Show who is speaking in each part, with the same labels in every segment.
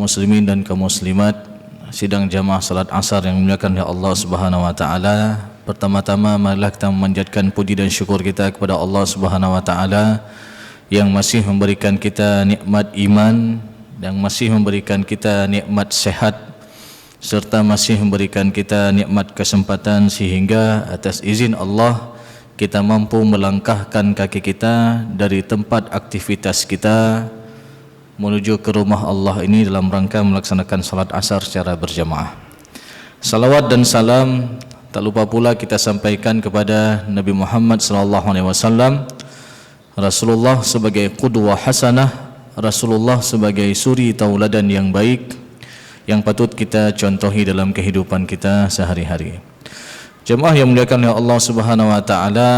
Speaker 1: kaum muslimin dan kaum muslimat, sidang jamaah salat asar yang dimuliakan oleh Allah Subhanahu wa taala. Pertama-tama marilah kita memanjatkan puji dan syukur kita kepada Allah Subhanahu wa taala yang masih memberikan kita nikmat iman, yang masih memberikan kita nikmat sehat, serta masih memberikan kita nikmat kesempatan sehingga atas izin Allah kita mampu melangkahkan kaki kita dari tempat aktivitas kita menuju ke rumah Allah ini dalam rangka melaksanakan salat asar secara berjamaah. Salawat dan salam tak lupa pula kita sampaikan kepada Nabi Muhammad SAW, Rasulullah sebagai qudwah hasanah, Rasulullah sebagai suri tauladan yang baik yang patut kita contohi dalam kehidupan kita sehari-hari. Jemaah yang dimuliakan oleh Allah Subhanahu wa taala,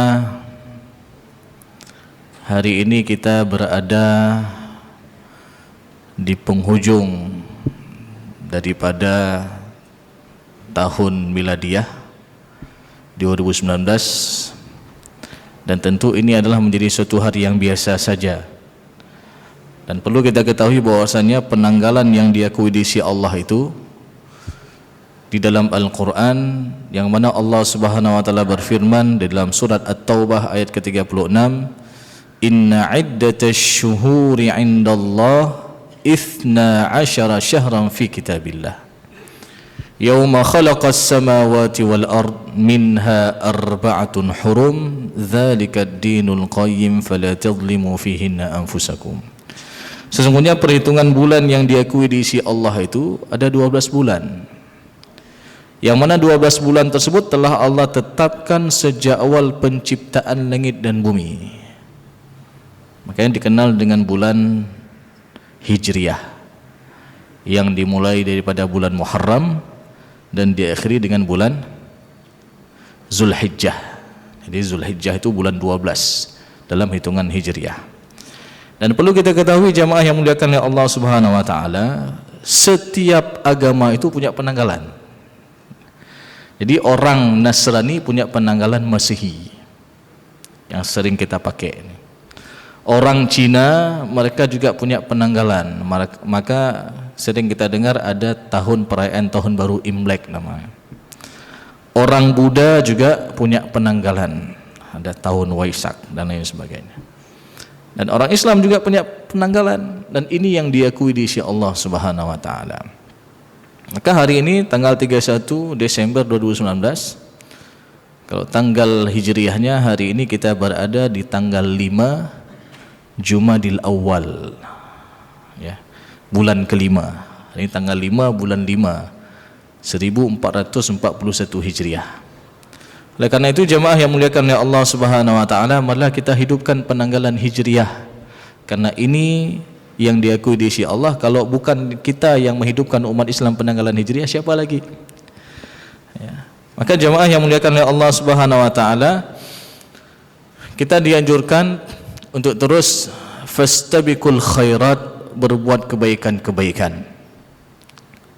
Speaker 1: hari ini kita berada di penghujung daripada tahun miladiah 2019, dan tentu ini adalah menjadi suatu hari yang biasa saja. Dan perlu kita ketahui bahwasanya penanggalan yang diakui di sisi Allah itu di dalam Al-Quran, yang mana Allah Subhanahu wa taala berfirman di dalam surat At-Taubah ayat ke-36, Inna iddatash syuhuri 'indallah 12 syahran fi kitabillah Yawma khalaqas samawati wal ard minha arba'atun hurum dzalika ad-dinul qayyim fala tadhlimu fihinna anfusakum. Sesungguhnya perhitungan bulan yang diakui di sisi Allah itu ada 12 bulan, yang mana 12 bulan tersebut telah Allah tetapkan sejak awal penciptaan langit dan bumi. Makanya dikenal dengan bulan Hijriah, yang dimulai daripada bulan Muharram dan diakhiri dengan bulan Zulhijjah. Jadi Zulhijjah itu bulan 12 dalam hitungan Hijriah. Dan perlu kita ketahui jamaah yang dimuliakan oleh Allah Subhanahu wa taala, setiap agama itu punya penanggalan. Jadi orang Nasrani punya penanggalan Masehi yang sering kita pakai. Orang Cina mereka juga punya penanggalan, maka sering kita dengar ada tahun perayaan tahun baru Imlek namanya. Orang Buddha juga punya penanggalan, ada tahun Waisak dan lain sebagainya. Dan orang Islam juga punya penanggalan, dan ini yang diakui di sisi Allah Subhanahu wa taala. Maka hari ini tanggal 31 Desember 2019, kalau tanggal hijriahnya hari ini kita berada di tanggal 5 Jumadil Awal, ya, bulan kelima. Ini tanggal 5 bulan 5 1441 Hijriah. Oleh karena itu jemaah yang muliakan oleh Allah Subhanahu wa taala, marilah kita hidupkan penanggalan Hijriah, karena ini yang diakui di sisi Allah. Kalau bukan kita yang menghidupkan umat Islam penanggalan Hijriah, siapa lagi? Ya. Maka jemaah yang muliakan oleh Allah Subhanahu wa taala, kita dianjurkan untuk terus fastabiqul khairat, berbuat kebaikan-kebaikan,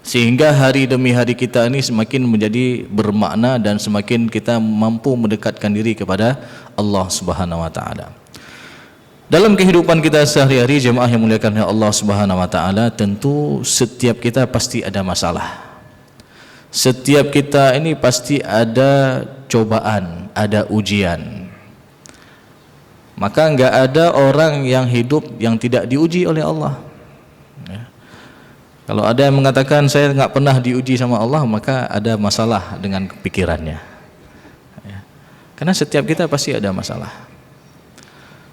Speaker 1: sehingga hari demi hari kita ini semakin menjadi bermakna dan semakin kita mampu mendekatkan diri kepada Allah Subhanahu wa taala. Dalam kehidupan kita sehari-hari jemaah yang muliakan Allah Subhanahu wa taala, tentu setiap kita pasti ada masalah. Setiap kita ini pasti ada cobaan, ada ujian. Maka enggak ada orang yang hidup yang tidak diuji oleh Allah. Ya. Kalau ada yang mengatakan saya enggak pernah diuji sama Allah, maka ada masalah dengan pikirannya. Ya. Karena setiap kita pasti ada masalah.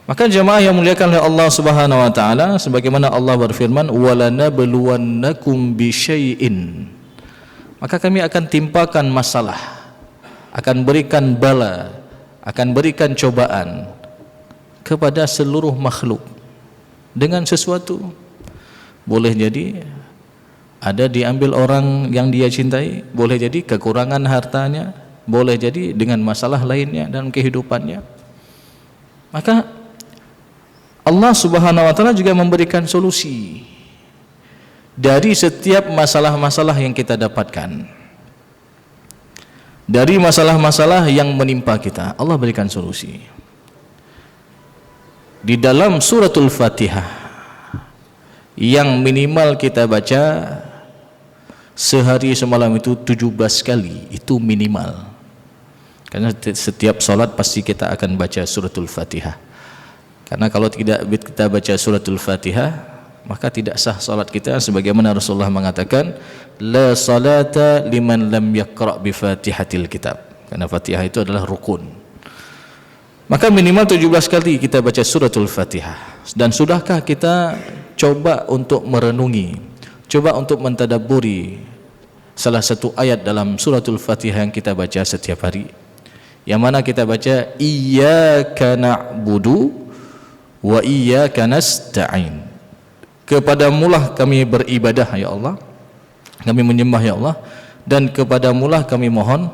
Speaker 1: Maka jemaah yang muliakan oleh Allah Subhanahu wa taala, sebagaimana Allah berfirman, "Walanabluwannakum bisyai'in." Maka kami akan timpakan masalah, akan berikan bala, akan berikan cobaan kepada seluruh makhluk dengan sesuatu. Boleh jadi ada diambil orang yang dia cintai, boleh jadi kekurangan hartanya, boleh jadi dengan masalah lainnya dalam kehidupannya. Maka Allah Subhanahu wa taala juga memberikan solusi dari setiap masalah-masalah yang kita dapatkan. Dari masalah-masalah yang menimpa kita, Allah berikan solusi. Di dalam suratul Fatihah yang minimal kita baca sehari semalam itu 17 kali, itu minimal. Karena setiap solat pasti kita akan baca suratul Fatihah. Karena kalau tidak kita baca suratul Fatihah, maka tidak sah solat kita, sebagaimana Rasulullah mengatakan, la salata liman lam yaqra' bi Fatihatil kitab. Karena Fatihah itu adalah rukun. Maka minimal 17 kali kita baca suratul Fatihah. Dan sudahkah kita coba untuk merenungi, coba untuk mentadabburi salah satu ayat dalam suratul Fatihah yang kita baca setiap hari, yang mana kita baca iyyaka na'budu wa iyyaka nasta'in. Kepadamulah kami beribadah ya Allah, kami menyembah ya Allah, dan kepadamulah kami mohon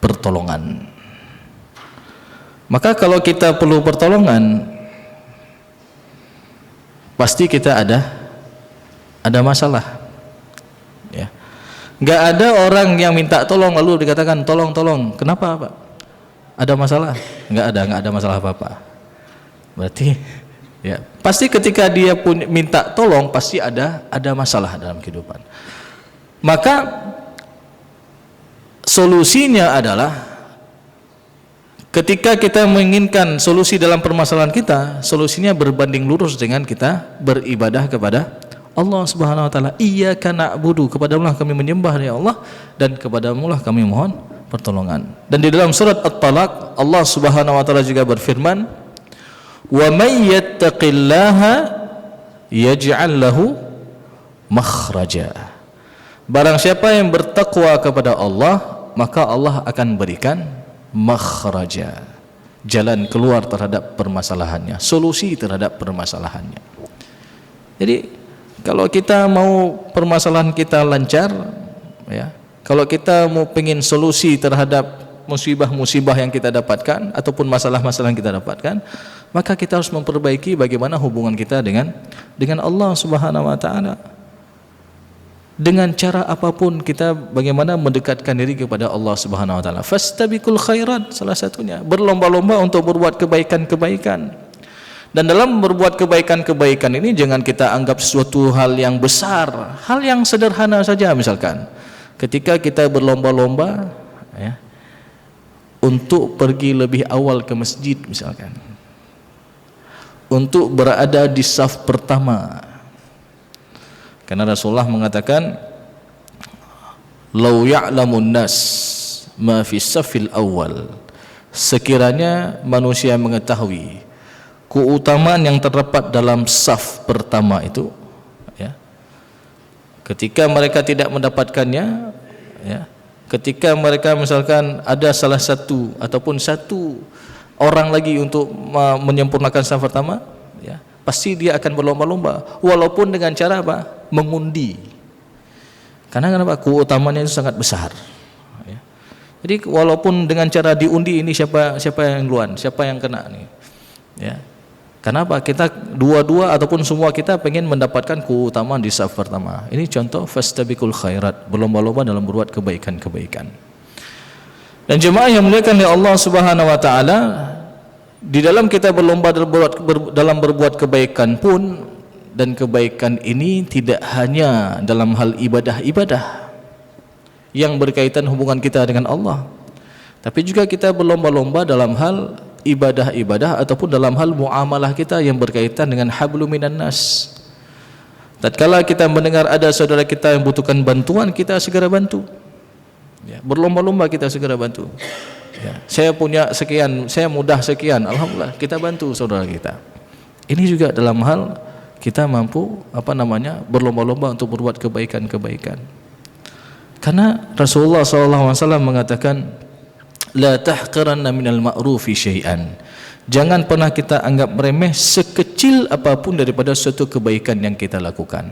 Speaker 1: pertolongan. Maka kalau kita perlu pertolongan, pasti kita ada masalah, ya. Nggak ada orang yang minta tolong lalu dikatakan tolong. Kenapa Pak? Ada masalah? Nggak ada masalah apa-apa. Berarti ya pasti ketika dia pun minta tolong pasti ada masalah dalam kehidupan. Maka solusinya adalah ketika kita menginginkan solusi dalam permasalahan kita, solusinya berbanding lurus dengan kita beribadah kepada Allah Subhanahu wa taala. Iyyaka na'budu, kepadamulah kami menyembah ya Allah, dan kepadamulah kami mohon pertolongan. Dan di dalam surat At-Talaq Allah Subhanahu wa taala juga berfirman, "Wa may yattaqillaha yaj'al lahu makhraja." Barang siapa yang bertakwa kepada Allah, maka Allah akan berikan makhraja, jalan keluar terhadap permasalahannya, solusi terhadap permasalahannya. Jadi kalau kita mau permasalahan kita lancar, ya, kalau kita mau pengen solusi terhadap musibah-musibah yang kita dapatkan ataupun masalah-masalah yang kita dapatkan, maka kita harus memperbaiki bagaimana hubungan kita dengan Allah Subhanahu wa taala. Dengan cara apapun kita bagaimana mendekatkan diri kepada Allah Subhanahu wa taala. Fastabiqul khairat, salah satunya berlomba-lomba untuk berbuat kebaikan-kebaikan. Dan dalam berbuat kebaikan-kebaikan ini jangan kita anggap sesuatu hal yang besar, hal yang sederhana saja. Misalkan ketika kita berlomba-lomba, ya, untuk pergi lebih awal ke masjid, misalkan untuk berada di saf pertama. Karena Rasulullah mengatakan, "Lau ya'lamun nas ma fi safil awal." Sekiranya manusia mengetahui keutamaan yang terdapat dalam saf pertama itu, ya, ketika mereka tidak mendapatkannya, ya, ketika mereka misalkan ada salah satu ataupun satu orang lagi untuk menyempurnakan saf pertama, ya, pasti dia akan berlomba-lomba, walaupun dengan cara apa? Mengundi. Karena kenapa? Keutamaannya itu sangat besar, ya. Jadi walaupun dengan cara diundi ini siapa yang duluan, siapa yang kena nih, ya. Kenapa? Kita dua-dua ataupun semua kita pengen mendapatkan keutamaan di saf pertama. Ini contoh fastabiqul khairat, berlomba-lomba dalam berbuat kebaikan-kebaikan. Dan jemaah yang muliakan oleh Allah Subhanahu wa taala, di dalam kita berlomba dalam berbuat kebaikan pun, dan kebaikan ini tidak hanya dalam hal ibadah-ibadah yang berkaitan hubungan kita dengan Allah, tapi juga kita berlomba-lomba dalam hal ibadah-ibadah ataupun dalam hal muamalah kita yang berkaitan dengan hablum minan nas. Tatkala kita mendengar ada saudara kita yang butuhkan bantuan, kita segera bantu, ya, berlomba-lomba kita segera bantu, ya. Saya punya sekian, saya mudah sekian, alhamdulillah kita bantu saudara kita. Ini juga dalam hal kita mampu berlomba-lomba untuk berbuat kebaikan-kebaikan. Karena Rasulullah SAW mengatakan, la tahqiranna minal ma'rufi syai'an. Jangan pernah kita anggap remeh sekecil apapun daripada suatu kebaikan yang kita lakukan.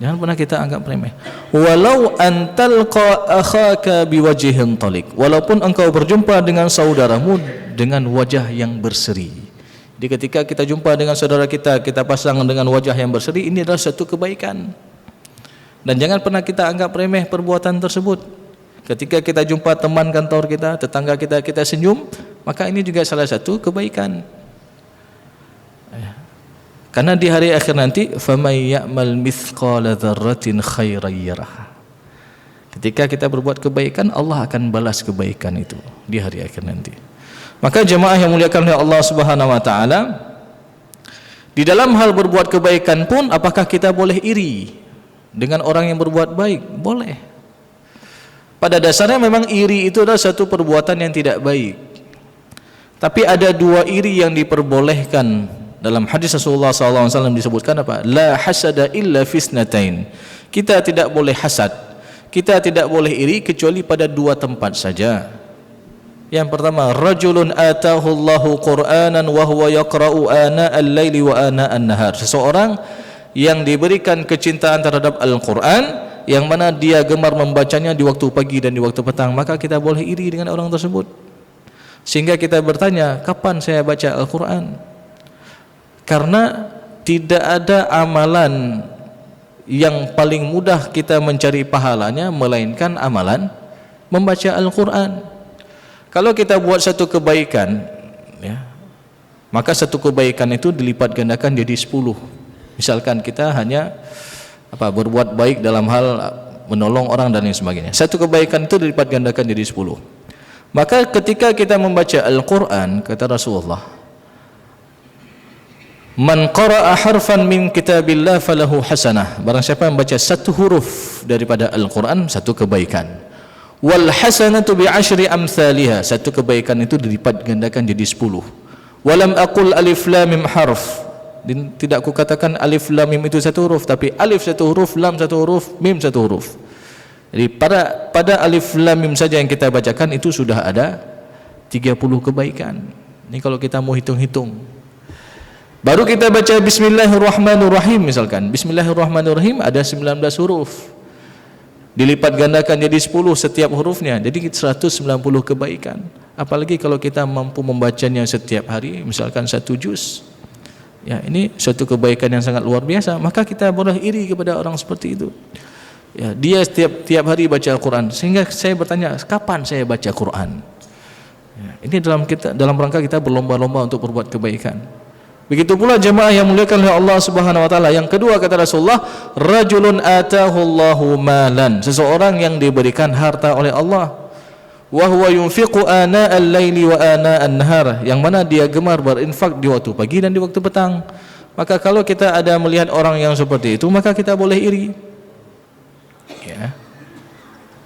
Speaker 1: Jangan pernah kita anggap remeh. Walau antalqa akhaka biwajhin taliq. Walaupun engkau berjumpa dengan saudaramu dengan wajah yang berseri. Jadi ketika kita jumpa dengan saudara kita, kita pasang dengan wajah yang berseri, ini adalah satu kebaikan. Dan jangan pernah kita anggap remeh perbuatan tersebut. Ketika kita jumpa teman kantor kita, tetangga kita, kita senyum, maka ini juga salah satu kebaikan. Karena di hari akhir nanti famay ya'mal mithqala dzarratin khairan yarah. Ketika kita berbuat kebaikan, Allah akan balas kebaikan itu di hari akhir nanti. Maka jemaah yang muliakan oleh Allah Subhanahu wa taala, di dalam hal berbuat kebaikan pun apakah kita boleh iri dengan orang yang berbuat baik? Boleh. Pada dasarnya memang iri itu adalah satu perbuatan yang tidak baik. Tapi ada dua iri yang diperbolehkan. Dalam hadis Rasulullah SAW disebutkan apa? La hasada illa fisnatain. Kita tidak boleh hasad, kita tidak boleh iri kecuali pada dua tempat saja. Yang pertama, rajulun atahu Allahu Qur'anan wa huwa yaqra'u ana al-laili wa ana an-nahar. Seseorang yang diberikan kecintaan terhadap Al-Qur'an, yang mana dia gemar membacanya di waktu pagi dan di waktu petang, maka kita boleh iri dengan orang tersebut. Sehingga kita bertanya, kapan saya baca Al-Quran? Karena tidak ada amalan yang paling mudah kita mencari pahalanya melainkan amalan membaca Al-Quran. Kalau kita buat satu kebaikan, ya, maka satu kebaikan itu dilipat gandakan jadi 10. Misalkan kita hanya berbuat baik dalam hal menolong orang dan lain sebagainya, satu kebaikan itu dilipat gandakan jadi 10. Maka ketika kita membaca Al-Quran, kata Rasulullah, man qara'a harfan min kitabillah falahu hasanah. Barang siapa yang membaca satu huruf daripada Al-Quran, satu kebaikan. Wal hasanatu bi asyri amsalihha. Satu kebaikan itu dilipat gandakan jadi 10. Walam aqul alif lam mim harf. Tidak aku katakan alif lam mim itu satu huruf, tapi alif satu huruf, lam satu huruf, mim satu huruf. Jadi pada alif lam mim saja yang kita bacakan itu sudah ada 30 kebaikan. Ini kalau kita mau hitung-hitung. Baru kita baca bismillahirrahmanirrahim misalkan. Bismillahirrahmanirrahim ada 19 huruf. Dilipat gandakan jadi 10 setiap hurufnya. Jadi 190 kebaikan. Apalagi kalau kita mampu membacanya setiap hari, misalkan 1 juz. Ya, ini suatu kebaikan yang sangat luar biasa. Maka kita boleh iri kepada orang seperti itu. Ya, dia tiap hari baca Al-Quran. Sehingga saya bertanya, kapan saya baca Quran? Ya, ini dalam rangka kita berlomba-lomba untuk berbuat kebaikan. Begitu pula jemaah yang muliakan oleh Allah Subhanahu wa taala. Yang kedua kata Rasulullah, rajulun atahu Allahu malan. Seseorang yang diberikan harta oleh Allah. Wa huwa yunfiqu ana al-laili wa ana an-nahar, yang mana dia gemar berinfak di waktu pagi dan di waktu petang. Maka kalau kita ada melihat orang yang seperti itu, maka kita boleh iri. Ya.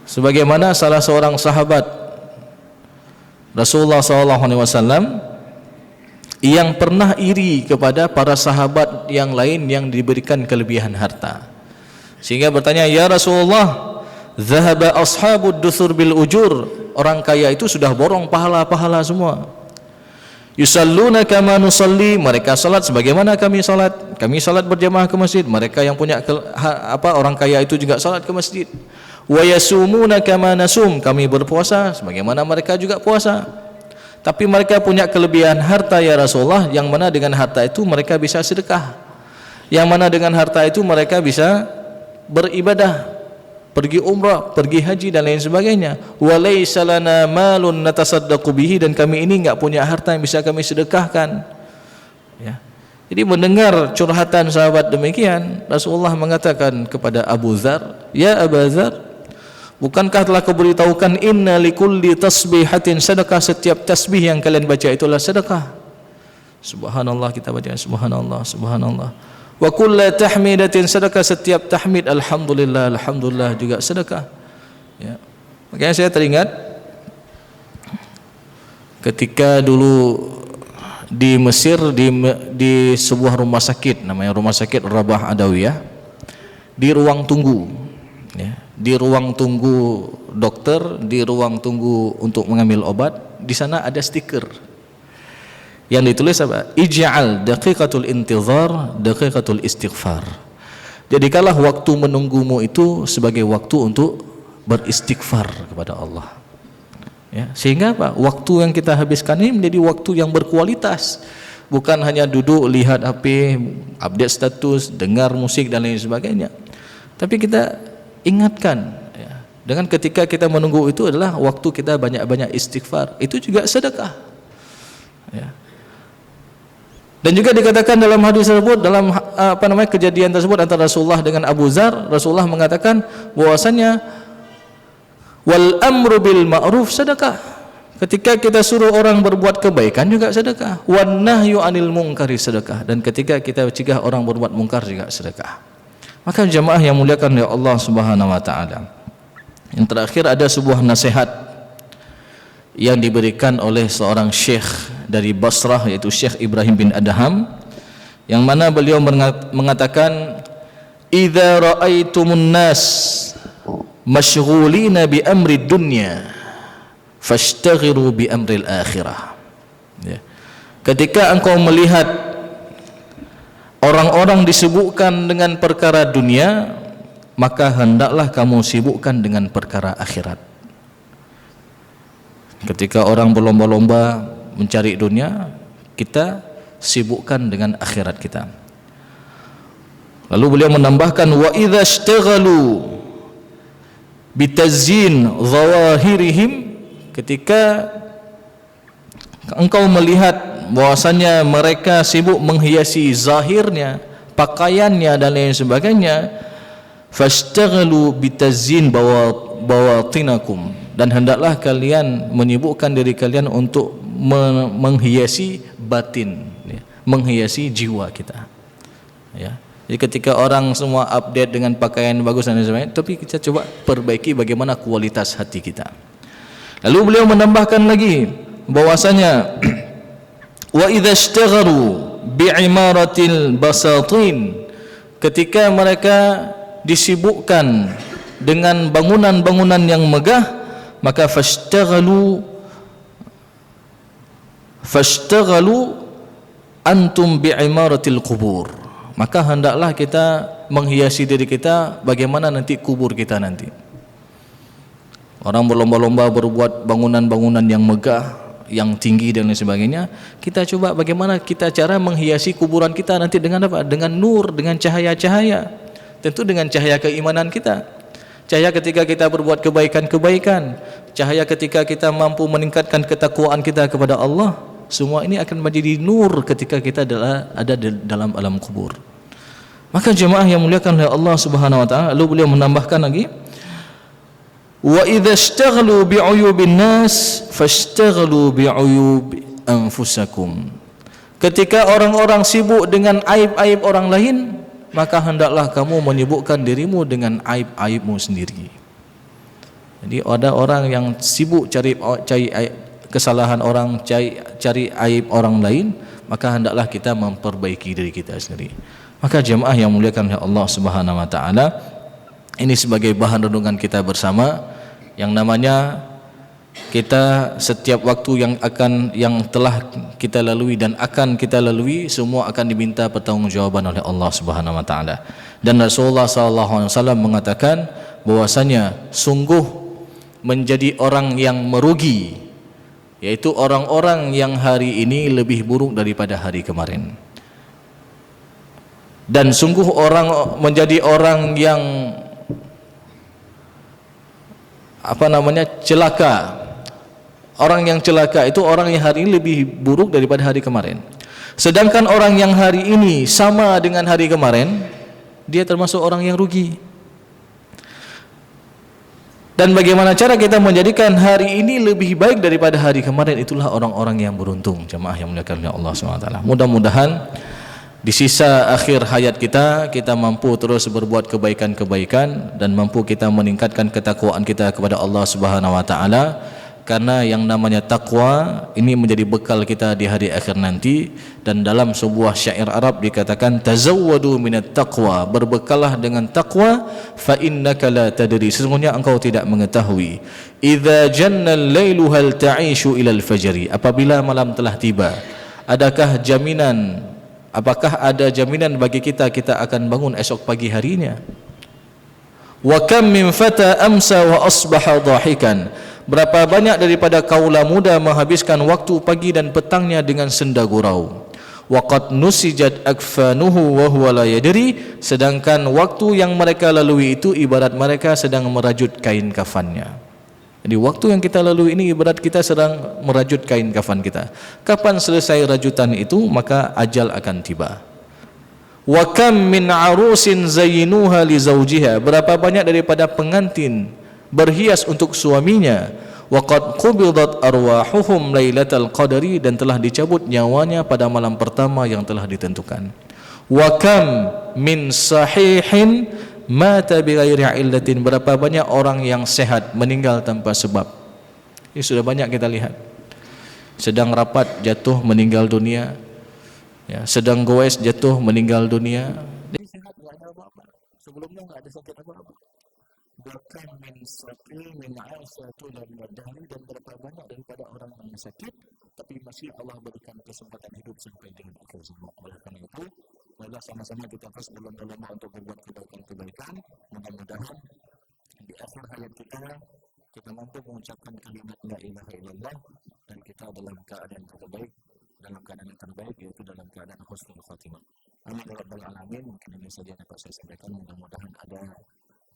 Speaker 1: Sebagaimana salah seorang sahabat Rasulullah SAW yang pernah iri kepada para sahabat yang lain yang diberikan kelebihan harta, sehingga bertanya, ya Rasulullah, zahaba ashabud dusur bil ujur. Orang kaya itu sudah borong pahala-pahala semua. Yusalluna kama nusalli, mereka salat sebagaimana kami salat. Kami salat berjamaah ke masjid. Mereka yang punya orang kaya itu juga salat ke masjid. Wa yasumuna kama nasum, kami berpuasa sebagaimana mereka juga puasa. Tapi mereka punya kelebihan harta ya Rasulullah, yang mana dengan harta itu mereka bisa sedekah. Yang mana dengan harta itu mereka bisa beribadah, pergi umrah, pergi haji dan lain sebagainya. Wa laisa lana malun natasaddaqu bihi, dan kami ini enggak punya harta yang bisa kami sedekahkan. Ya. Jadi mendengar curhatan sahabat demikian, Rasulullah mengatakan kepada Abu Dzar, "Ya Abu Dzar, bukankah telah kau beritahukan inna likulli tasbihatin sadaqah, setiap tasbih yang kalian baca itulah sedekah." Subhanallah, kita baca subhanallah, subhanallah. Wa kullu tahmidatin sedekah, setiap tahmid alhamdulillah, alhamdulillah juga sedekah. Ya. Makanya saya teringat ketika dulu di Mesir, di sebuah rumah sakit, namanya Rumah Sakit Rabah Adawiyah, di ruang tunggu, ya, di ruang tunggu dokter, di ruang tunggu untuk mengambil obat, di sana ada stiker yang ditulis apa? Ij'al daqiqatul intizar daqiqatul istighfar. Jadikanlah waktu menunggumu itu sebagai waktu untuk beristighfar kepada Allah. Ya, sehingga apa? Waktu yang kita habiskan ini menjadi waktu yang berkualitas. Bukan hanya duduk lihat HP, update status, dengar musik dan lain sebagainya. Tapi kita ingatkan, ya, dengan ketika kita menunggu itu adalah waktu kita banyak-banyak istighfar. Itu juga sedekah. Ya. Dan juga dikatakan dalam hadis tersebut, dalam kejadian tersebut antara Rasulullah dengan Abu Dzar, Rasulullah mengatakan bahwasanya wal amru bil ma'ruf sedekah. Ketika kita suruh orang berbuat kebaikan juga sedekah. Wan nahyu 'anil munkari sedekah. Dan ketika kita cegah orang berbuat mungkar juga sedekah. Maka jemaah yang muliakan oleh Allah Subhanahu wa taala. Yang terakhir ada sebuah nasihat yang diberikan oleh seorang syekh dari Basrah, yaitu Syekh Ibrahim bin Adham, yang mana beliau mengatakan, idza ra'aitumun nas masyghulina bi amri dunya fashtaghiru bi amril akhirah. Ya. Ketika engkau melihat orang-orang disibukkan dengan perkara dunia, maka hendaklah kamu sibukkan dengan perkara akhirat. Ketika orang berlomba-lomba mencari dunia, kita sibukkan dengan akhirat kita. Lalu beliau menambahkan, wa idza ishtaghalu bitazyin zawahirihim, ketika engkau melihat bahwasanya mereka sibuk menghiasi zahirnya, pakaiannya dan lain sebagainya, fashtaghalu bitazyin bawatinakum, dan hendaklah kalian menyibukkan diri kalian untuk menghiasi batin, ya, menghiasi jiwa kita, ya. Jadi ketika orang semua update dengan pakaian bagus dan sebagainya, tapi kita coba perbaiki bagaimana kualitas hati kita. Lalu beliau menambahkan lagi bahwasanya wa idza ishtaghalu bi'imaratil basatin, ketika mereka disibukkan dengan bangunan-bangunan yang megah, maka fashtaghalu antum bi'imaratil qubur, maka hendaklah kita menghiasi diri kita bagaimana nanti kubur kita nanti. Orang berlomba-lomba berbuat bangunan-bangunan yang megah, yang tinggi dan lain sebagainya. Kita coba bagaimana kita cara menghiasi kuburan kita nanti dengan apa? Dengan nur, dengan cahaya-cahaya. Tentu dengan cahaya keimanan kita. Cahaya ketika kita berbuat kebaikan-kebaikan, cahaya ketika kita mampu meningkatkan ketakwaan kita kepada Allah. Semua ini akan menjadi nur ketika kita ada dalam alam kubur. Maka jemaah yang muliakan oleh Allah Subhanahu wa taala, lalu beliau menambahkan lagi, wa idza ishtaghalu bi'uyubin nas fashtaghalu bi'uyub anfusakum. Ketika orang-orang sibuk dengan aib-aib orang lain, maka hendaklah kamu menyibukkan dirimu dengan aib-aibmu sendiri. Jadi ada orang yang sibuk cari kesalahan orang, cari aib orang lain, maka hendaklah kita memperbaiki diri kita sendiri. Maka jemaah yang muliakan oleh Allah Subhanahu wa taala, ini sebagai bahan renungan kita bersama, yang namanya kita setiap waktu yang telah kita lalui dan akan kita lalui, semua akan diminta pertanggungjawaban oleh Allah Subhanahu wa taala. Dan Rasulullah sallallahu alaihi wasallam mengatakan bahwasanya sungguh menjadi orang yang merugi, yaitu orang-orang yang hari ini lebih buruk daripada hari kemarin. Dan sungguh menjadi orang yang celaka. Orang yang celaka itu orang yang hari ini lebih buruk daripada hari kemarin. Sedangkan orang yang hari ini sama dengan hari kemarin, dia termasuk orang yang rugi. Dan bagaimana cara kita menjadikan hari ini lebih baik daripada hari kemarin, itulah orang-orang yang beruntung, jemaah yang muliakan oleh Allah SWT. Mudah-mudahan di sisa akhir hayat kita mampu terus berbuat kebaikan-kebaikan dan mampu kita meningkatkan ketakwaan kita kepada Allah Subhanahu wa taala. Karena yang namanya takwa ini menjadi bekal kita di hari akhir nanti. Dan dalam sebuah syair Arab dikatakan, tazawwadu minat taqwa, berbekallah dengan takwa, fa innaka la tadri, sesungguhnya engkau tidak mengetahui, idza janna al-lailu hal ta'ishu ila al-fajri, apabila malam telah tiba, apakah ada jaminan bagi kita akan bangun esok pagi harinya. Wa kam min fata amsa wa asbaha dhahikan, berapa banyak daripada kaula muda menghabiskan waktu pagi dan petangnya dengan senda gurau. Waqad nusijat akfanuhu wa huwa la yadri, sedangkan waktu yang mereka lalui itu ibarat mereka sedang merajut kain kafannya. Jadi waktu yang kita lalui ini ibarat kita sedang merajut kain kafan kita. Kapan selesai rajutan itu, maka ajal akan tiba. Wa kam min arusin zayyinuha li zawjiha, berapa banyak daripada pengantin berhias untuk suaminya. Wa qad qubidat arwahuhum lailatal qadri, dan telah dicabut nyawanya pada malam pertama yang telah ditentukan. Wa kam min sahihin mata bighairi illatin, berapa banyak orang yang sehat meninggal tanpa sebab. Ini sudah banyak kita lihat. Sedang rapat jatuh meninggal dunia, ya, sedang goes jatuh meninggal dunia. Dia sehat, enggak ada apa-apa. Sebelumnya enggak ada sakit apa-apa. Bahkan min sakit min aisatu dan badani, dan berapa banyak daripada orang yang sakit tapi masih Allah berikan kesempatan hidup sampai dengan akhir zaman. Oleh karena itu, marilah sama-sama kita terus berlomba-lomba untuk berbuat kebaikan-kebaikan. Mudah-mudahan di akhir hayat kita mampu mengucapkan kalimat la ilaha illallah, dan kita dalam keadaan terbaik, yaitu dalam keadaan husnul khatimah. Amin ya rabbal alamin. Mungkin ini saja yang dapat saya sampaikan. Mudah-mudahan ada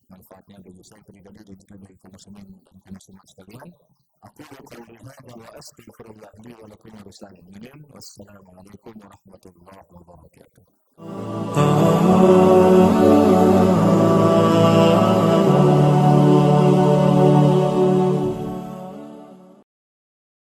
Speaker 1: manfaatnya bagi saya pribadi dan juga bagi kaum muslimin dan kaum muslimat sekalian. Aku qouli hadza wa astaghfirullah li wa lakum warahmatullahi wabarakatuh. Wassalamualaikum warahmatullahi wabarakatuh.